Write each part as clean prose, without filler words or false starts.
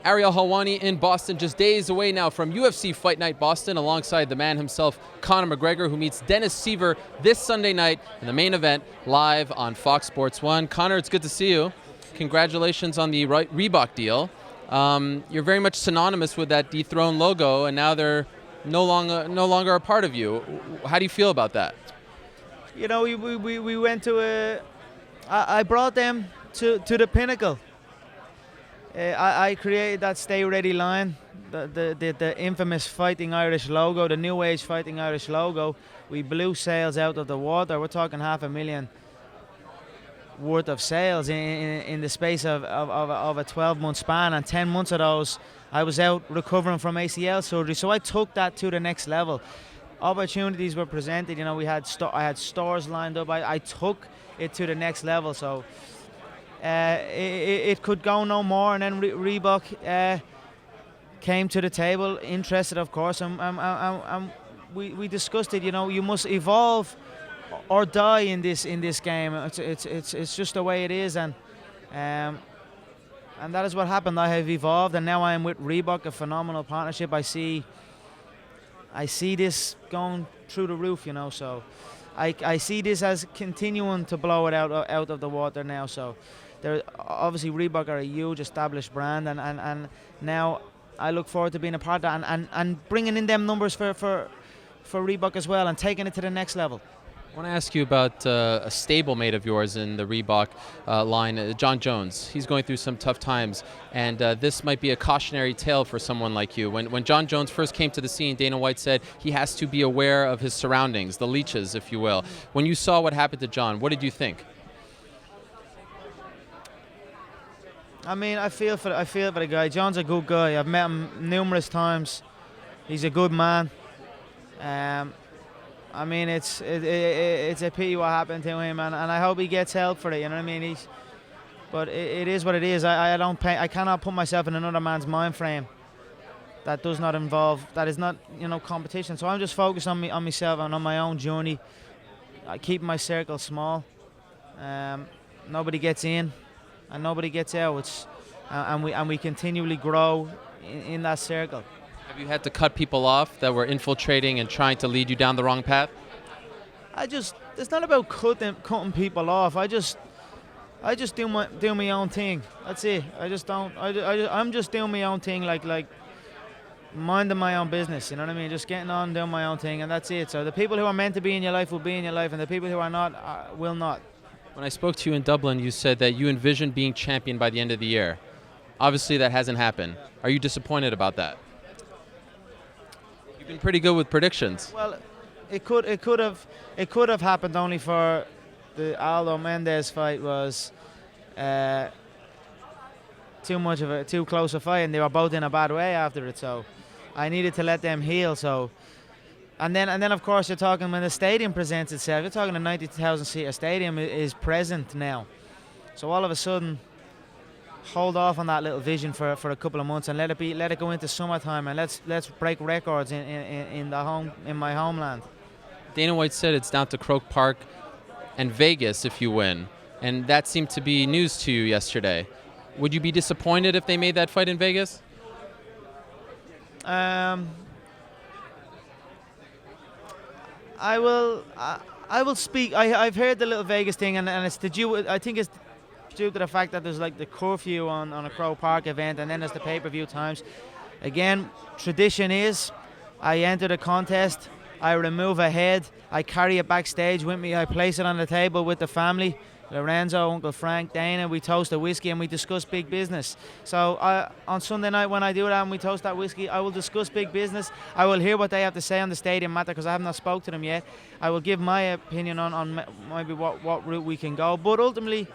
Ariel Helwani in Boston, just days away now from UFC Fight Night Boston, alongside the man himself, Conor McGregor, who meets Dennis Siver this Sunday night in the main event, live on Fox Sports 1. Conor, it's good to see you. Congratulations on the Reebok deal. You're very much synonymous with that dethroned logo, and now they're no longer a part of you. How do you feel about that? You know, we went to I brought them to the pinnacle. I created that Stay Ready line, the infamous Fighting Irish logo, the New Age Fighting Irish logo. We blew sales out of the water. We're talking 500,000 worth of sales in the space of a 12-month span, and 10 months of those I was out recovering from ACL surgery. So I took that to the next level. Opportunities were presented. You know, I had stores lined up. I took it to the next level. So it could go no more, and then Reebok came to the table, interested, of course, and we discussed it. You know, you must evolve or die in this game. It's just the way it is, and that is what happened. I have evolved, and now I am with Reebok, a phenomenal partnership. I see this going through the roof, you know. So I see this as continuing to blow it out of the water now. So obviously Reebok are a huge established brand, and now I look forward to being a part of that and bringing in them numbers for Reebok as well, and taking it to the next level. I want to ask you about a stablemate of yours in the Reebok line, Jon Jones. He's going through some tough times, and this might be a cautionary tale for someone like you. When Jon Jones first came to the scene, Dana White said he has to be aware of his surroundings, the leeches, if you will. When you saw what happened to Jon, what did you think? I mean, I feel for the guy. Jon's a good guy. I've met him numerous times. He's a good man. I mean, it's a pity what happened to him, and I hope he gets help for it. You know what I mean? But it is what it is. I cannot put myself in another man's mind frame. That does not involve. That is not, you know, competition. So I'm just focused on myself and on my own journey. I keep my circle small. Nobody gets in, and nobody gets out. And we continually grow in that circle. Have you had to cut people off that were infiltrating and trying to lead you down the wrong path? It's not about cutting people off. I just do my own thing. That's it. I'm just doing my own thing, like minding my own business. You know what I mean? Just getting on, doing my own thing, and that's it. So the people who are meant to be in your life will be in your life, and the people who are not will not. When I spoke to you in Dublin, you said that you envisioned being champion by the end of the year. Obviously, that hasn't happened. Are you disappointed about that? You've been pretty good with predictions. Well, it could have happened, only for the Aldo Mendes fight was too close a fight, and they were both in a bad way after it. So I needed to let them heal. So and then of course you're talking when the stadium presents itself. You're talking a 90,000 seater stadium is present now. So all of a sudden, hold off on that little vision for a couple of months and let it go into summertime, and let's break records in my homeland. Dana White said it's down to Croke Park and Vegas if you win, and that seemed to be news to you yesterday. Would you be disappointed if they made that fight in Vegas? I will speak. I've heard the little Vegas thing, and it's I think it's due to the fact that there's like the curfew on a Croke Park event, and then there's the pay-per-view times. Again, tradition is I enter the contest, I remove a head, I carry it backstage with me, I place it on the table with the family, Lorenzo, Uncle Frank, Dana. We toast a whiskey and we discuss big business. So on Sunday night when I do that and we toast that whiskey, I will discuss big business. I will hear what they have to say on the stadium matter, because I have not spoke to them yet. I will give my opinion on maybe what route we can go, but ultimately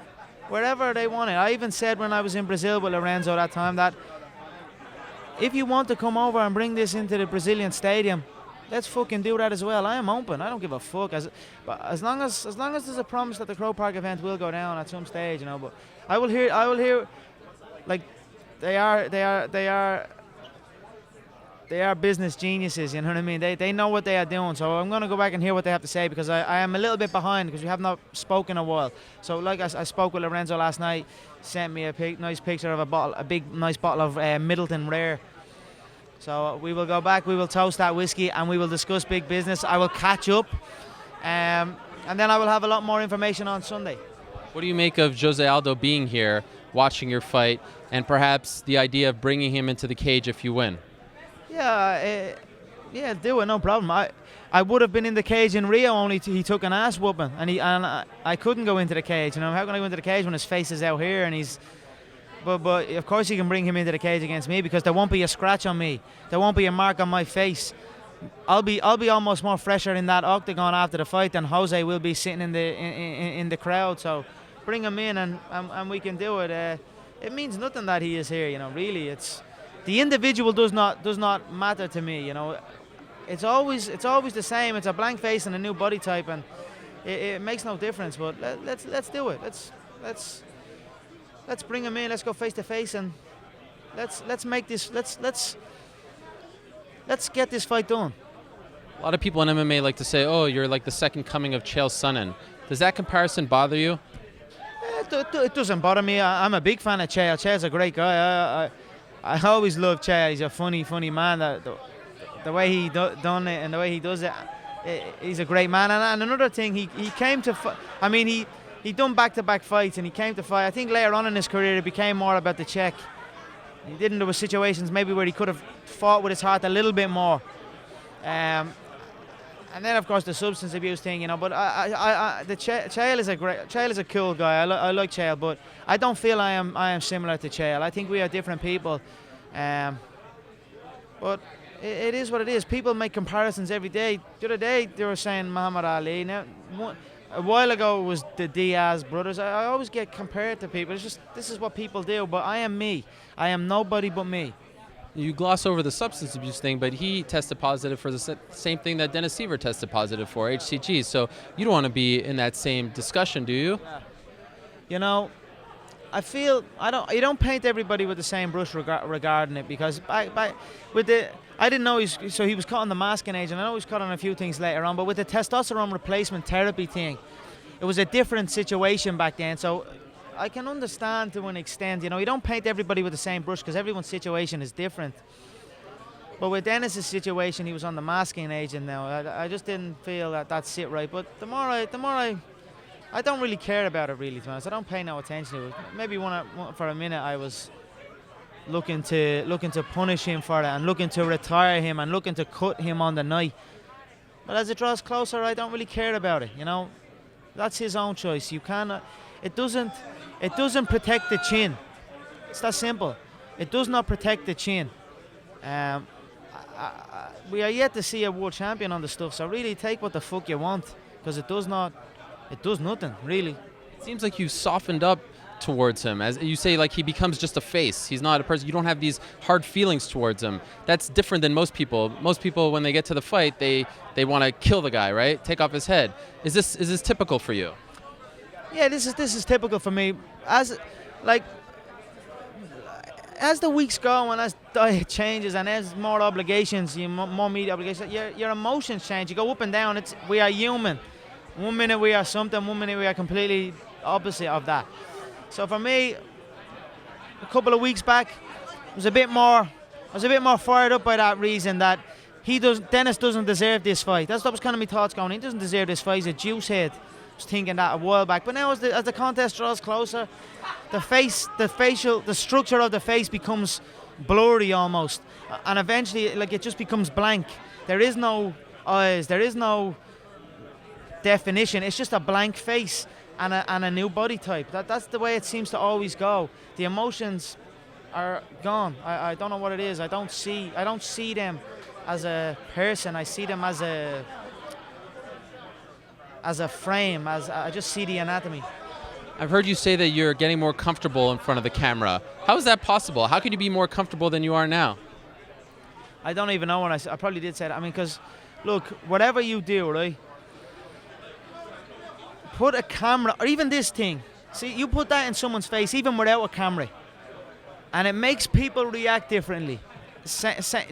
wherever they want it. I even said when I was in Brazil with Lorenzo that time that if you want to come over and bring this into the Brazilian stadium, let's fucking do that as well. I am open. I don't give a fuck. But as long as there's a promise that the Croke Park event will go down at some stage, you know. But I will hear like they are they are business geniuses, you know what I mean? They know what they are doing. So I'm going to go back and hear what they have to say, because I am a little bit behind because we have not spoken in a while. So like I spoke with Lorenzo last night, sent me a nice picture of a big nice bottle of Middleton Rare. So we will go back, we will toast that whiskey, and we will discuss big business. I will catch up, and then I will have a lot more information on Sunday. What do you make of Jose Aldo being here, watching your fight, and perhaps the idea of bringing him into the cage if you win? Yeah, do it, no problem. I would have been in the cage in Rio, only he took an ass whooping, and I couldn't go into the cage. You know, how can I go into the cage when his face is out here and he's... But of course you can bring him into the cage against me, because there won't be a scratch on me. There won't be a mark on my face. I'll be almost more fresher in that octagon after the fight than Jose will be sitting in the crowd. So bring him in and we can do it. It means nothing that he is here, you know. Really, it's the individual does not matter to me, you know. It's always the same. It's a blank face and a new body type, and it makes no difference. But let's do it. Let's bring him in. Let's go face to face, and let's make this. Let's get this fight done. A lot of people in MMA like to say, "Oh, you're like the second coming of Chael Sonnen." Does that comparison bother you? It doesn't bother me. I'm a big fan of Chael. Chael's a great guy. I always loved Chael. He's a funny man. The way he done it and the way he does it, he's a great man. And another thing, he came to. I mean, he done back-to-back fights, and he came to fight. I think later on in his career, it became more about the check. He didn't. There were situations maybe where he could have fought with his heart a little bit more. And then of course the substance abuse thing, you know. But Chael is a cool guy. I like Chael, but I don't feel I am similar to Chael. I think we are different people. But it is what it is. People make comparisons every day. The other day they were saying Muhammad Ali. Now, a while ago it was the Diaz brothers. I always get compared to people. It's just, this is what people do. But I am me. I am nobody but me. You gloss over the substance abuse thing, but he tested positive for the same thing that Dennis Siver tested positive for, HCG. So you don't want to be in that same discussion, do you? You know, I feel you don't paint everybody with the same brush regarding it, because I didn't know he was caught on the masking age, and I know he was caught on a few things later on. But with the testosterone replacement therapy thing, it was a different situation back then. So I can understand to an extent, you know, you don't paint everybody with the same brush because everyone's situation is different. But with Dennis's situation, he was on the masking agent now. I just didn't feel that that's it right. But the more I don't really care about it, really, to be honest. I don't pay no attention to it. Maybe for a minute I was looking to punish him for it, and looking to retire him, and looking to cut him on the night. But as it draws closer, I don't really care about it, you know. That's his own choice. You cannot. It doesn't protect the chin. It's that simple. It does not protect the chin. We are yet to see a world champion on the stuff, so really take what the fuck you want, because it does nothing, really. It seems like you've softened up towards him. As you say, like, he becomes just a face. He's not a person. You don't have these hard feelings towards him. That's different than most people. Most people, when they get to the fight, they want to kill the guy, right? Take off his head. Is this typical for you? Yeah, this is typical for me. As the weeks go and as diet changes and as more obligations, more media obligations, your emotions change. You go up and down. We are human. 1 minute we are something, 1 minute we are completely opposite of that. So for me, a couple of weeks back, I was a bit more fired up by that reason that Dennis doesn't deserve this fight. That was kind of my thoughts going. He doesn't deserve this fight. He's a juice head. I was thinking that a while back. But now as the contest draws closer, the structure of the face becomes blurry almost, and eventually, like, it just becomes blank. There is no eyes. There is no definition. It's just a blank face and a new body type. That's the way it seems to always go. The emotions are gone. I don't know what it is. I don't see them as a person. I see them as a frame. I just see the anatomy. I've heard you say that you're getting more comfortable in front of the camera. How is that possible? How can you be more comfortable than you are now? I don't even know when I probably did say that. I mean, because, look, whatever you do, right? Put a camera, or even this thing. See, you put that in someone's face, even without a camera, and it makes people react differently.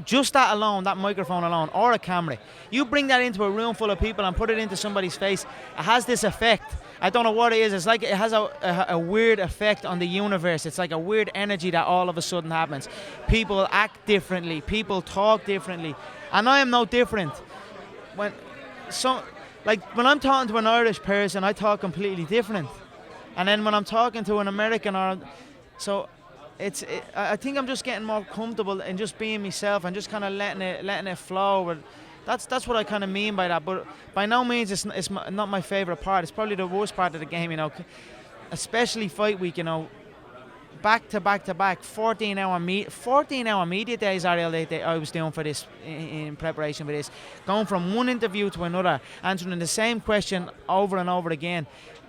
just that alone, that microphone alone, or a camera, you bring that into a room full of people and put it into somebody's face, it has this effect. I don't know what it is. It's like it has a weird effect on the universe. It's like a weird energy that all of a sudden happens. People act differently. People talk differently. And I am no different. When I'm talking to an Irish person, I talk completely different. And then when I'm talking to an American, I think I'm just getting more comfortable in just being myself and just kind of letting it flow. But that's what I kind of mean by that. But by no means it's not my favorite part. It's probably the worst part of the game, especially fight week. Back to back to back, 14-hour media days, Ariel. I was doing for this in preparation for this, going from one interview to another, answering the same question over and over again.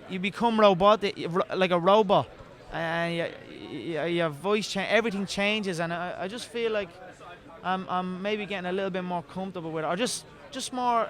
You become robotic, like a robot, and your voice everything changes, and I just feel like I'm maybe getting a little bit more comfortable with it, or just more,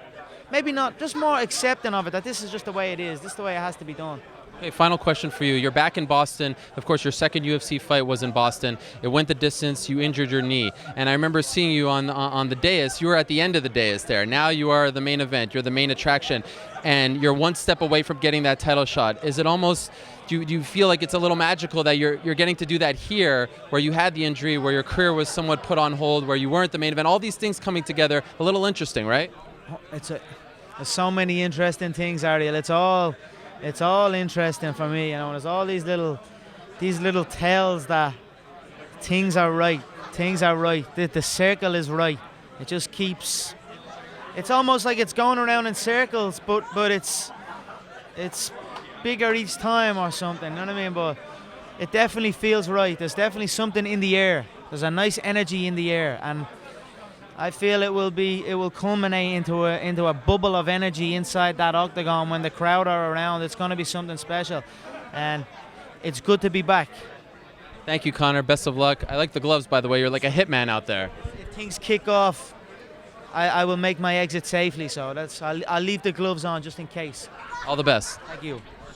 maybe not, just more accepting of it, that this is just the way it is, this is the way it has to be done. Okay, final question for you. You're back in Boston. Of course, your second UFC fight was in Boston. It went the distance. You injured your knee. And I remember seeing you on the dais. You were at the end of the dais there. Now you are the main event. You're the main attraction. And you're one step away from getting that title shot. Is it almost, do you feel like it's a little magical that you're getting to do that here, where you had the injury, where your career was somewhat put on hold, where you weren't the main event? All these things coming together, a little interesting, right? There's so many interesting things, Ariel. It's all interesting for me, There's all these little tells that things are right. The circle is right. It just keeps. It's almost like it's going around in circles, but it's bigger each time or something. You know what I mean? But it definitely feels right. There's definitely something in the air. There's a nice energy in the air, and I feel it will culminate into a bubble of energy inside that octagon when the crowd are around. It's going to be something special, and it's good to be back. Thank you, Conor. Best of luck. I like the gloves, by the way. You're like a hitman out there. If things kick off, I will make my exit safely. So I'll leave the gloves on just in case. All the best. Thank you.